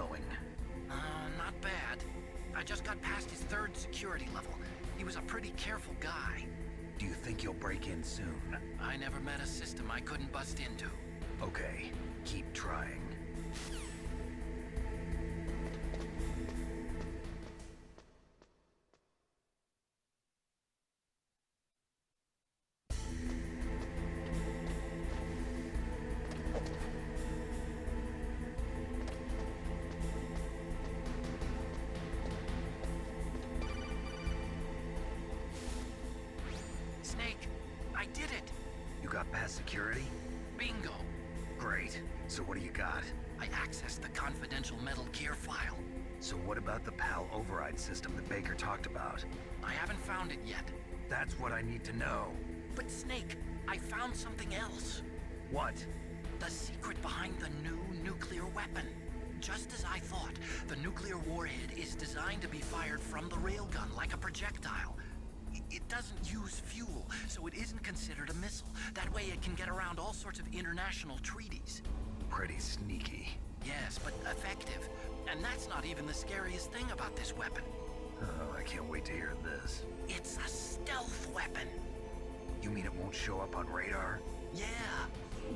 going? Not bad. I just got past his third security level. He was a pretty careful guy. Do you think you'll break in soon? I never met a system I couldn't bust into. Okay, keep trying. Security? Bingo. Great. So what do you got? I accessed the confidential Metal Gear file. So what about the PAL override system that Baker talked about? I haven't found it yet. That's what I need to know. But Snake, I found something else. What? The secret behind the new nuclear weapon. Just as I thought, the nuclear warhead is designed to be fired from the railgun like a projectile. It doesn't use fuel, so it isn't considered a missile. That way it can get around all sorts of international treaties. Pretty sneaky. Yes, but effective. And that's not even the scariest thing about this weapon. Oh, I can't wait to hear this. It's a stealth weapon. You mean it won't show up on radar? Yeah.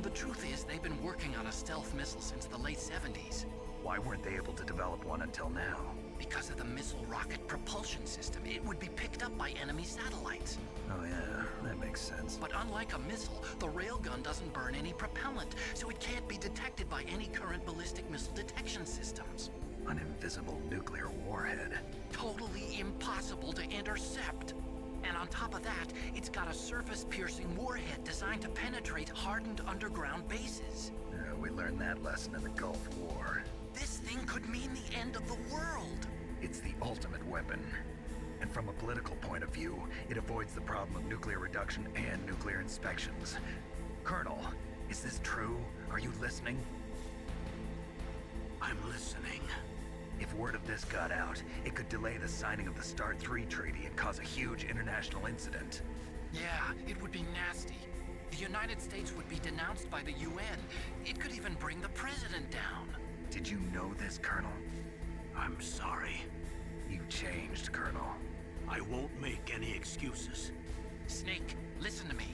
The truth is, they've been working on a stealth missile since the late 70s. Why weren't they able to develop one until now? Because of the missile rocket propulsion system, it would be picked up by enemy satellites. Oh yeah, that makes sense. But unlike a missile, the railgun doesn't burn any propellant, so it can't be detected by any current ballistic missile detection systems. An invisible nuclear warhead. Totally impossible to intercept. And on top of that, it's got a surface-piercing warhead designed to penetrate hardened underground bases. We learned that lesson in the Gulf War. This thing could mean the end of the world. It's the ultimate weapon. And from a political point of view, it avoids the problem of nuclear reduction and nuclear inspections. Colonel, is this true? Are you listening? I'm listening. If word of this got out, it could delay the signing of the START 3 treaty and cause a huge international incident. Yeah, it would be nasty. The United States would be denounced by the UN. It could even bring the president down. Did you know this, Colonel? I'm sorry. You changed, Colonel. I won't make any excuses. Snake, listen to me.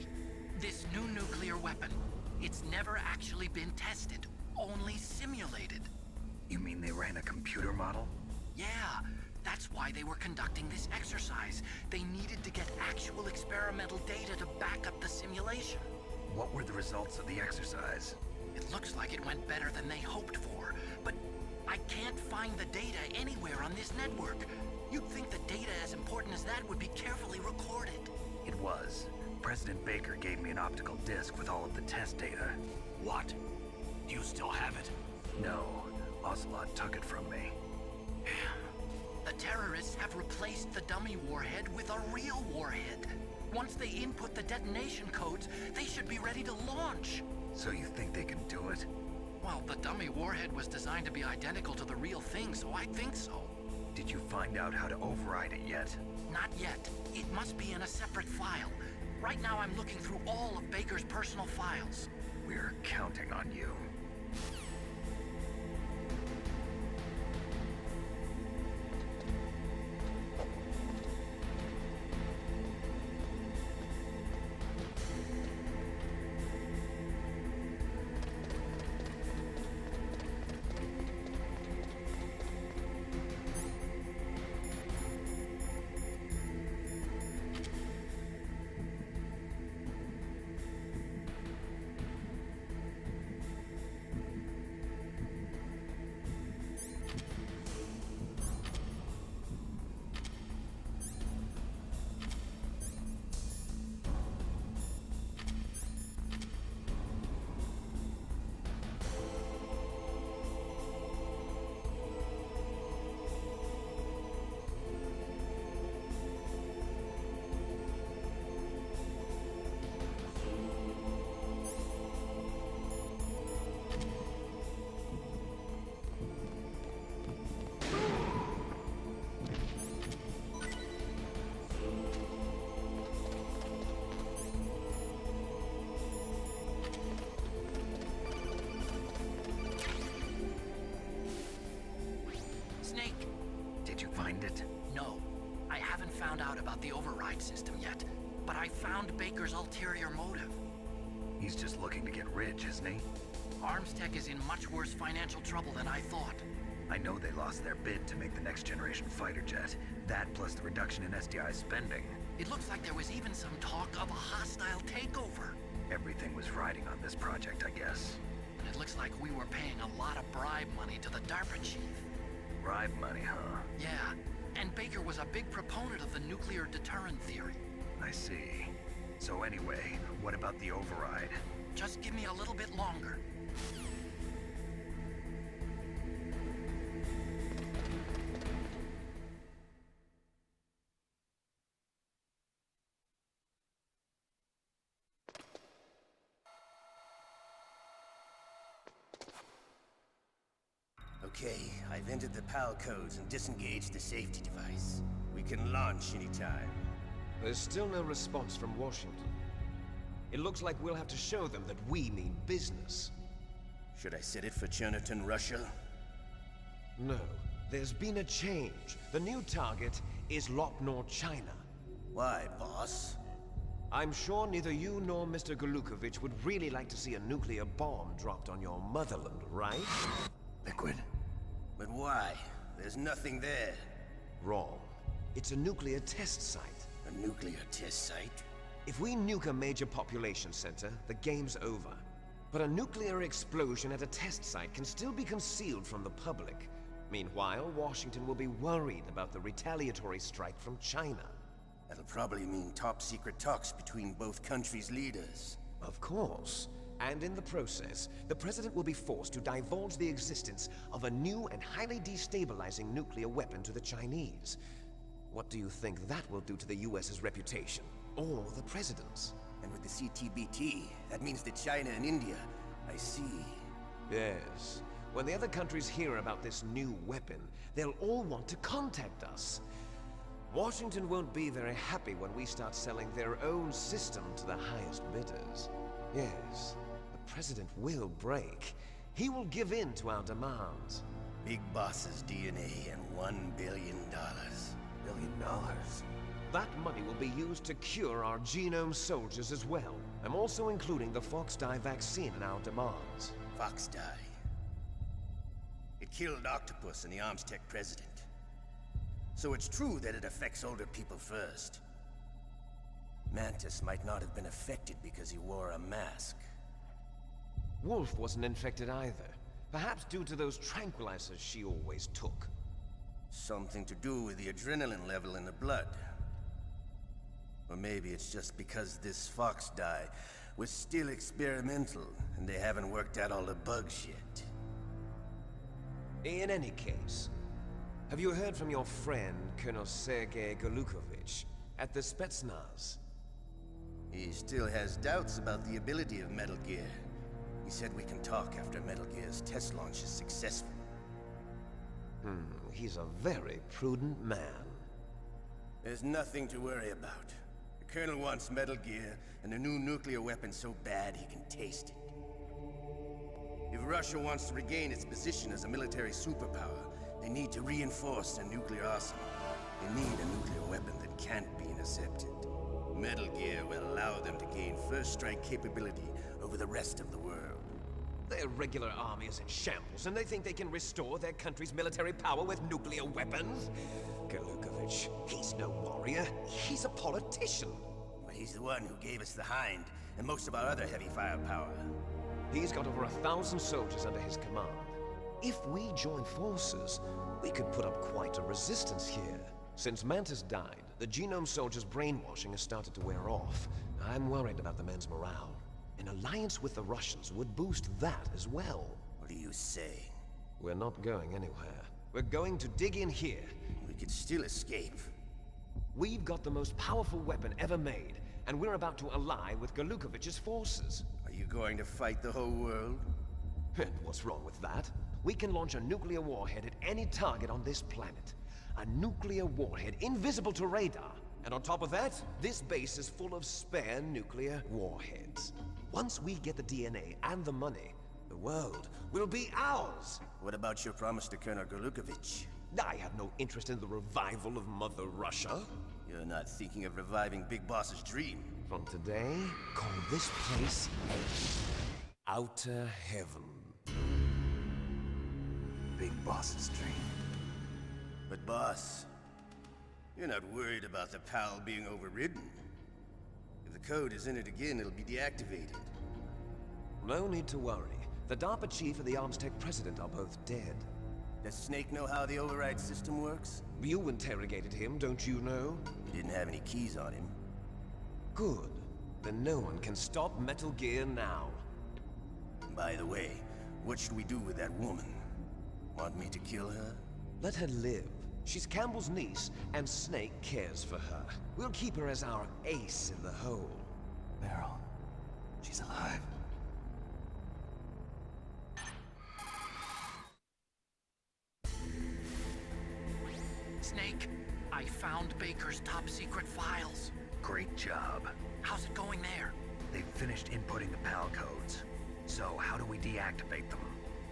This new nuclear weapon, it's never actually been tested, only simulated. You mean they ran a computer model? Yeah, that's why they were conducting this exercise. They needed to get actual experimental data to back up the simulation. What were the results of the exercise? It looks like it went better than they hoped for, but I can't find the data anywhere on this network. You'd think the data as important as that would be carefully recorded. It was. President Baker gave me an optical disc with all of the test data. What? Do you still have it? No. Ocelot took it from me. The terrorists have replaced the dummy warhead with a real warhead. Once they input the detonation codes, they should be ready to launch. So you think they can do it? Well, the dummy warhead was designed to be identical to the real thing, so I think so. Did you find out how to override it yet? Not yet. It must be in a separate file. Right now I'm looking through all of Baker's personal files. We're counting on you. Snake. Did you find it? No, I haven't found out about the override system yet, but I found Baker's ulterior motive. He's just looking to get rich, isn't he? Armstech is in much worse financial trouble than I thought. I know they lost their bid to make the next generation fighter jet. That plus the reduction in SDI spending. It looks like there was even some talk of a hostile takeover. Everything was riding on this project, I guess. And it looks like we were paying a lot of bribe money to the DARPA chief. Bribe money, huh? Yeah, and Baker was a big proponent of the nuclear deterrent theory. I see. So anyway, what about the override? Just give me a little bit longer. Okay, I've entered the PAL codes and disengaged the safety device. We can launch anytime. There's still no response from Washington. It looks like we'll have to show them that we mean business. Should I set it for Cherniton, Russia? No, there's been a change. The new target is Lopnor, China. Why, boss? I'm sure neither you nor Mr. Golukovich would really like to see a nuclear bomb dropped on your motherland, right? Liquid. But why? There's nothing there. Wrong. It's a nuclear test site. A nuclear test site? If we nuke a major population center, the game's over. But a nuclear explosion at a test site can still be concealed from the public. Meanwhile, Washington will be worried about the retaliatory strike from China. That'll probably mean top-secret talks between both countries' leaders. Of course. And in the process, the President will be forced to divulge the existence of a new and highly destabilizing nuclear weapon to the Chinese. What do you think that will do to the US's reputation? Or the President's? And with the CTBT, that means that China and India... I see. Yes. When the other countries hear about this new weapon, they'll all want to contact us. Washington won't be very happy when we start selling their own system to the highest bidders. Yes, the President will break. He will give in to our demands. Big Boss's DNA and $1 billion. $1 billion? That money will be used to cure our genome soldiers as well. I'm also including the Fox-Die vaccine in our demands. Fox-Die. It killed Octopus and the Armstech president. So it's true that it affects older people first. Mantis might not have been affected because he wore a mask. Wolf wasn't infected either. Perhaps due to those tranquilizers she always took. Something to do with the adrenaline level in the blood. Or maybe it's just because this Fox-Die was still experimental, and they haven't worked out all the bugs yet. In any case, have you heard from your friend, Colonel Sergei Golukovich, at the Spetsnaz? He still has doubts about the ability of Metal Gear. He said we can talk after Metal Gear's test launch is successful. He's a very prudent man. There's nothing to worry about. The Colonel wants Metal Gear and a new nuclear weapon so bad he can taste it. If Russia wants to regain its position as a military superpower, they need to reinforce their nuclear arsenal. They need a nuclear weapon that can't be intercepted. Metal Gear will allow them to gain first strike capability over the rest of the world. Their regular army is in shambles, and they think they can restore their country's military power with nuclear weapons? Golukovich, he's no warrior. He's a politician. But he's the one who gave us the Hind and most of our other heavy firepower. He's got over 1,000 soldiers under his command. If we join forces, we could put up quite a resistance here. Since Mantis died, the genome soldiers' brainwashing has started to wear off. I'm worried about the men's morale. An alliance with the Russians would boost that as well. What are you saying? We're not going anywhere. We're going to dig in here. We could still escape. We've got the most powerful weapon ever made, and we're about to ally with Golukovich's forces. Are you going to fight the whole world? And what's wrong with that? We can launch a nuclear warhead at any target on this planet. A nuclear warhead invisible to radar. And on top of that, this base is full of spare nuclear warheads. Once we get the DNA and the money, the world will be ours! What about your promise to Colonel Golukovich? I have no interest in the revival of Mother Russia. You're not thinking of reviving Big Boss's dream. From today, call this place Outer Heaven. Big Boss's dream. But boss, you're not worried about the PAL being overridden. If the code is in it again, it'll be deactivated. No need to worry. The DARPA chief and the Arms Tech president are both dead. Does Snake know how the override system works? You interrogated him, don't you know? He didn't have any keys on him. Good. Then no one can stop Metal Gear now. By the way, what should we do with that woman? Want me to kill her? Let her live. She's Campbell's niece, and Snake cares for her. We'll keep her as our ace in the hole. Meryl, she's alive. Snake, I found Baker's top-secret files. Great job. How's it going there? They've finished inputting the PAL codes. So how do we deactivate them?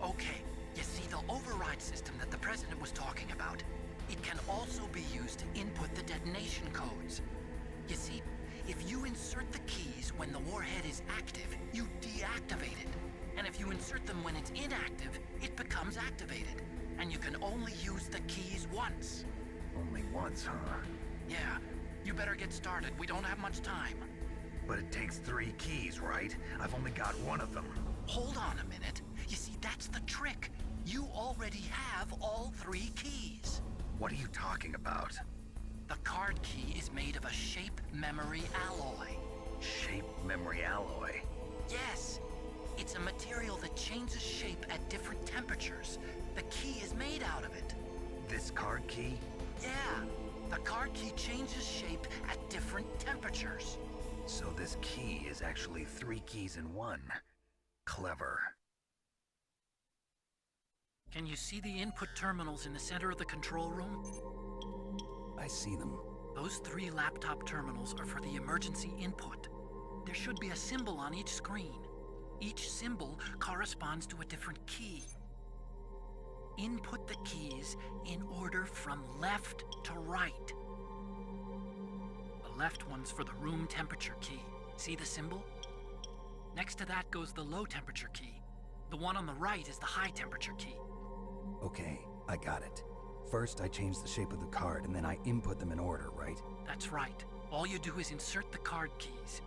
Okay, you see the override system that the President was talking about? It can also be used to input the detonation codes. You see, if you insert the keys when the warhead is active, you deactivate it. And if you insert them when it's inactive, it becomes activated. And you can only use the keys once. Only once, huh? Yeah, you better get started. We don't have much time. But it takes 3 keys, right? I've only got one of them. Hold on a minute. You see, that's the trick. You already have all 3 keys. What are you talking about? The card key is made of a shape memory alloy. Shape memory alloy? Yes. It's a material that changes shape at different temperatures. The key is made out of it. This card key? Yeah. The card key changes shape at different temperatures. So this key is actually 3 keys in one. Clever. Can you see the input terminals in the center of the control room? I see them. Those 3 laptop terminals are for the emergency input. There should be a symbol on each screen. Each symbol corresponds to a different key. Input the keys in order from left to right. The left one's for the room temperature key. See the symbol? Next to that goes the low temperature key. The one on the right is the high temperature key. Okay, I got it. First, I change the shape of the card, and then I input them in order, right? That's right. All you do is insert the card keys.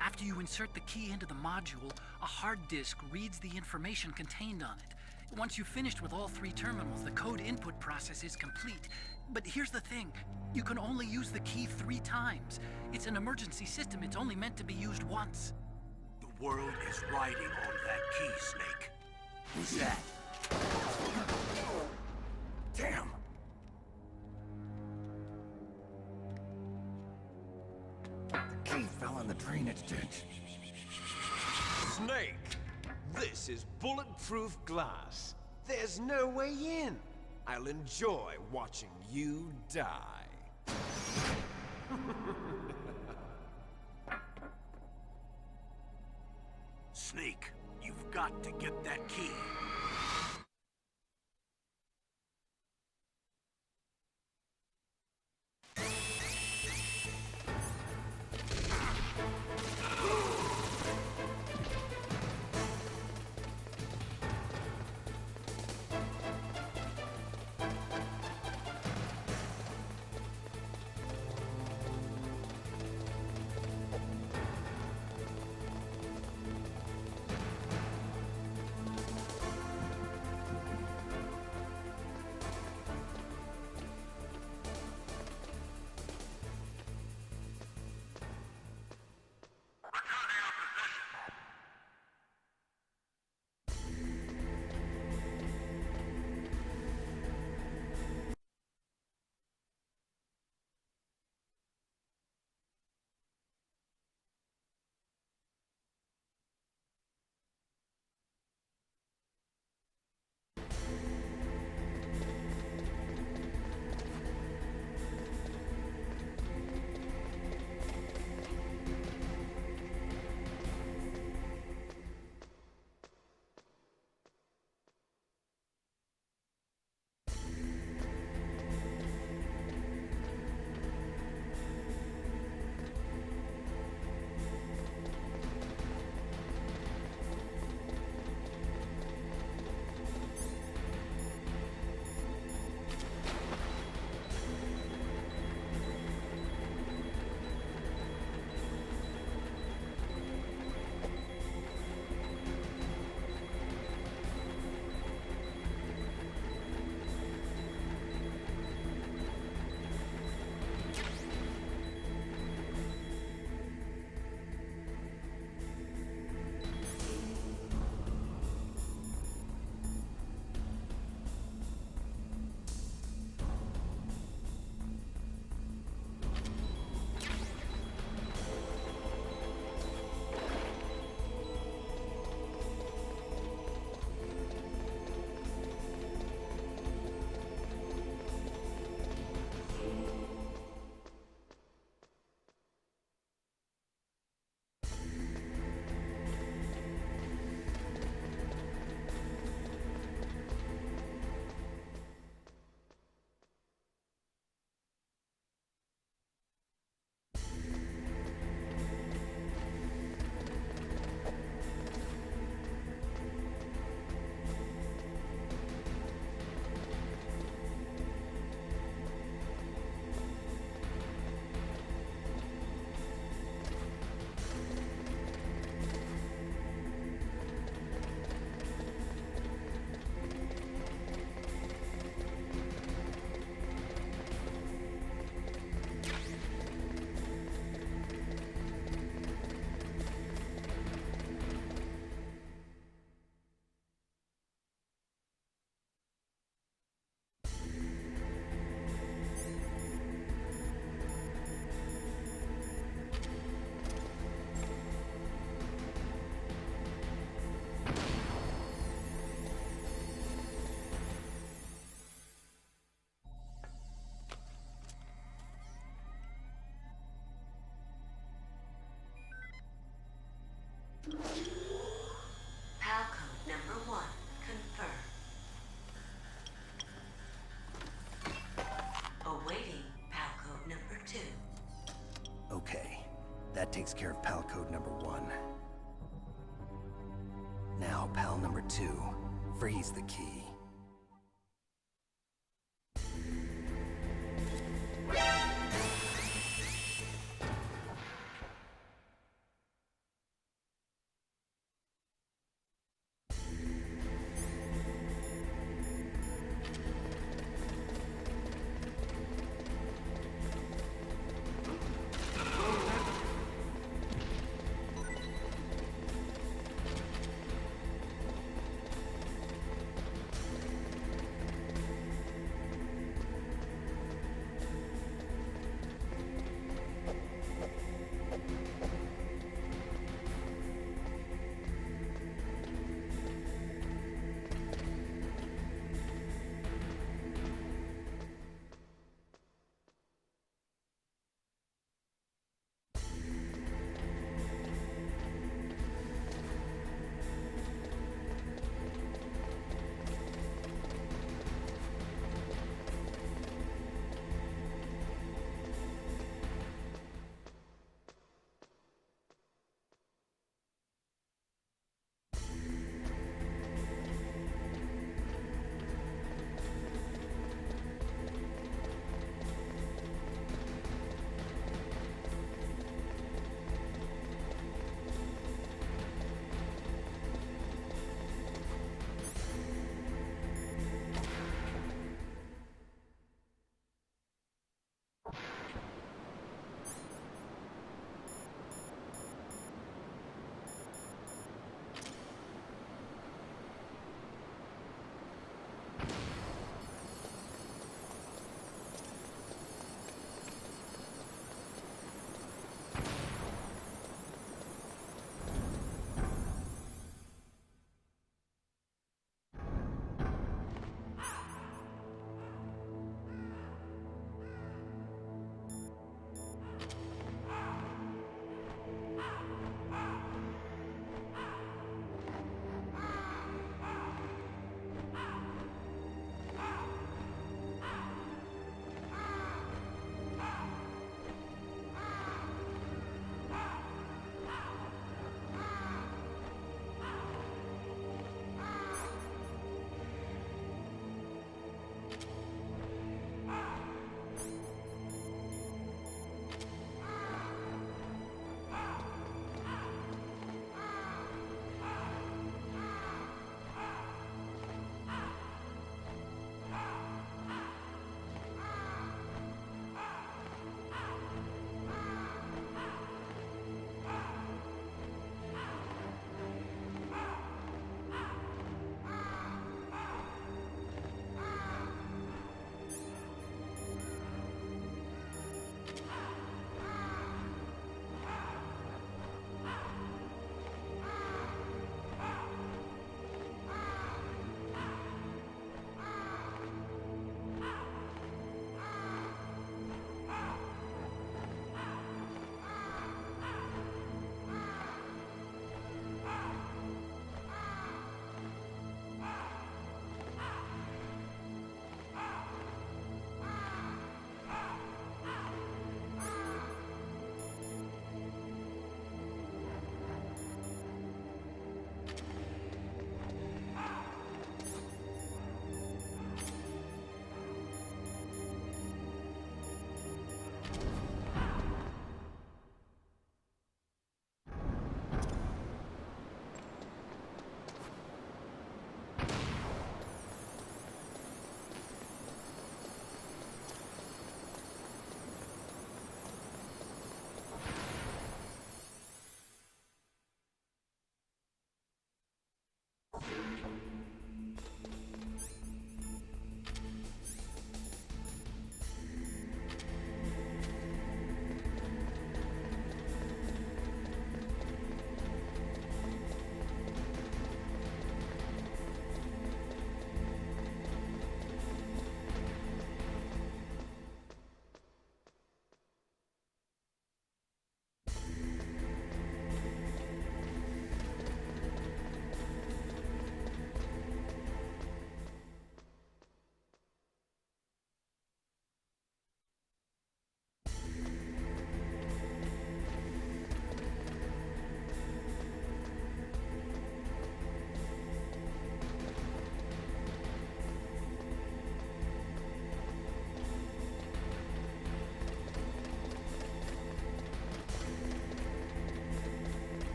After you insert the key into the module, a hard disk reads the information contained on it. Once you've finished with all 3 terminals, the code input process is complete. But here's the thing. You can only use the key 3 times. It's an emergency system. It's only meant to be used once. The world is riding on that key, Snake. Who's that? Damn! The key fell in the drainage ditch. Snake! This is bulletproof glass. There's no way in. I'll enjoy watching you die. Snake, you've got to get that key. That takes care of pal code number 1. Now, pal number 2. Freeze the key.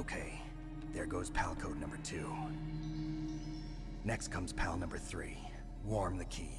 Okay, there goes pal code number 2. Next comes pal number 3. Warm the key.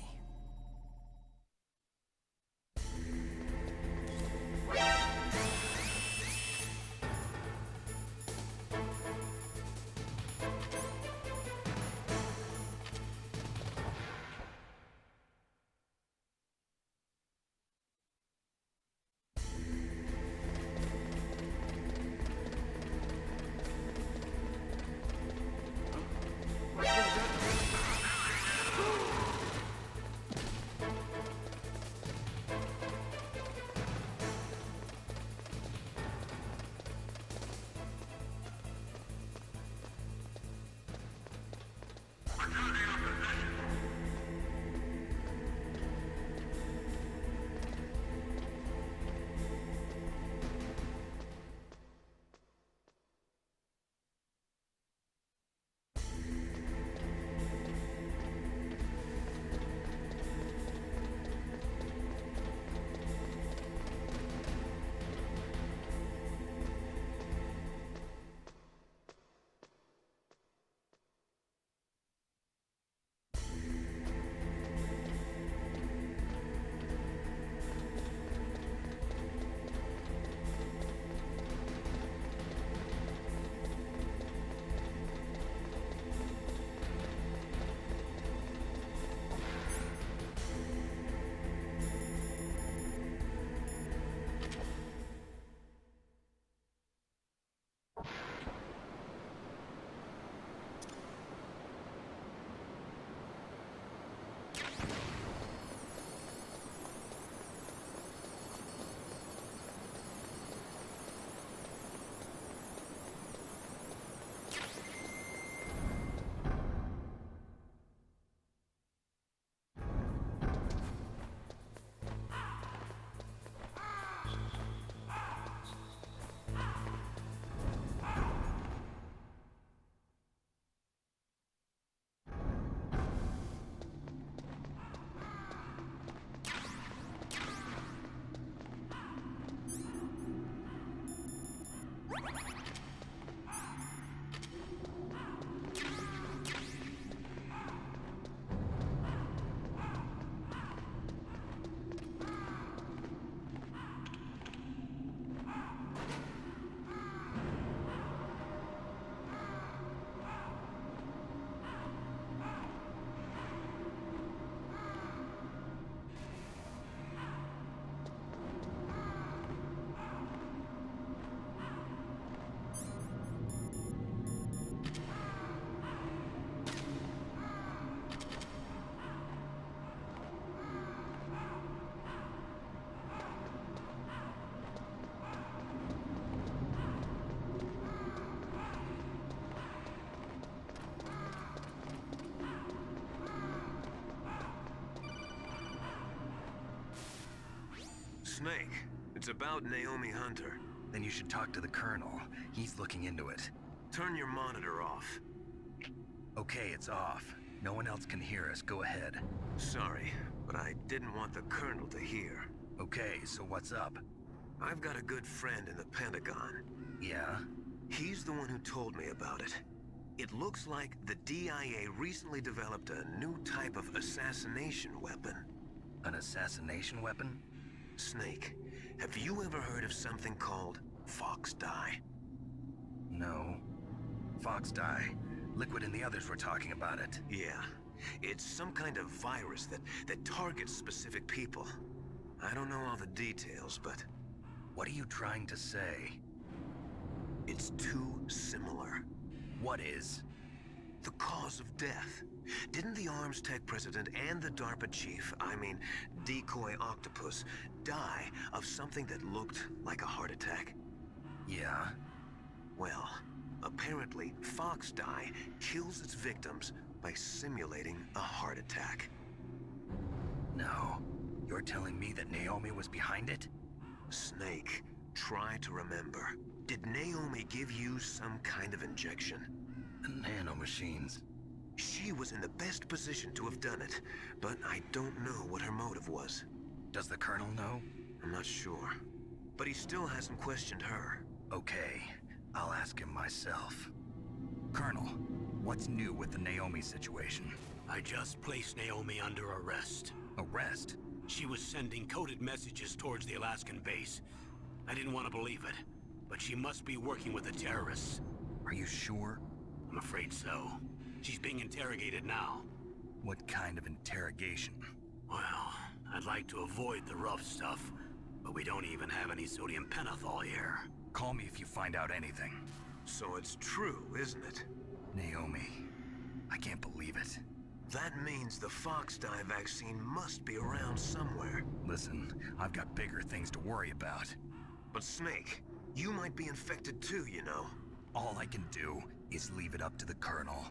Snake, it's about Naomi Hunter. Then you should talk to the Colonel. He's looking into it. Turn your monitor off. Okay, it's off. No one else can hear us. Go ahead. Sorry, but I didn't want the Colonel to hear. Okay, so what's up? I've got a good friend in the Pentagon. Yeah? He's the one who told me about it. It looks like the DIA recently developed a new type of assassination weapon. An assassination weapon? Snake, have you ever heard of something called Fox Dye? No. Fox dye. Liquid and the others were talking about it. Yeah. It's some kind of virus that targets specific people. I don't know all the details, but... What are you trying to say? It's too similar. What is? The cause of death. Didn't the Arms Tech president and the DARPA chief, I mean, Decoy Octopus, die of something that looked like a heart attack? Yeah? Well, apparently, Fox Dye kills its victims by simulating a heart attack. No. You're telling me that Naomi was behind it? Snake, try to remember. Did Naomi give you some kind of injection? Nanomachines. She was in the best position to have done it, but I don't know what her motive was. Does the Colonel know? I'm not sure. But he still hasn't questioned her. Okay. I'll ask him myself. Colonel, what's new with the Naomi situation? I just placed Naomi under arrest. Arrest? She was sending coded messages towards the Alaskan base. I didn't want to believe it, but she must be working with the terrorists. Are you sure? I'm afraid so. She's being interrogated now. What kind of interrogation? Well, I'd like to avoid the rough stuff, but we don't even have any sodium pentothal here. Call me if you find out anything. So it's true, isn't it? Naomi, I can't believe it. That means the fox dye vaccine must be around somewhere. Listen, I've got bigger things to worry about. But Snake, you might be infected too, you know. All I can do is leave it up to the Colonel.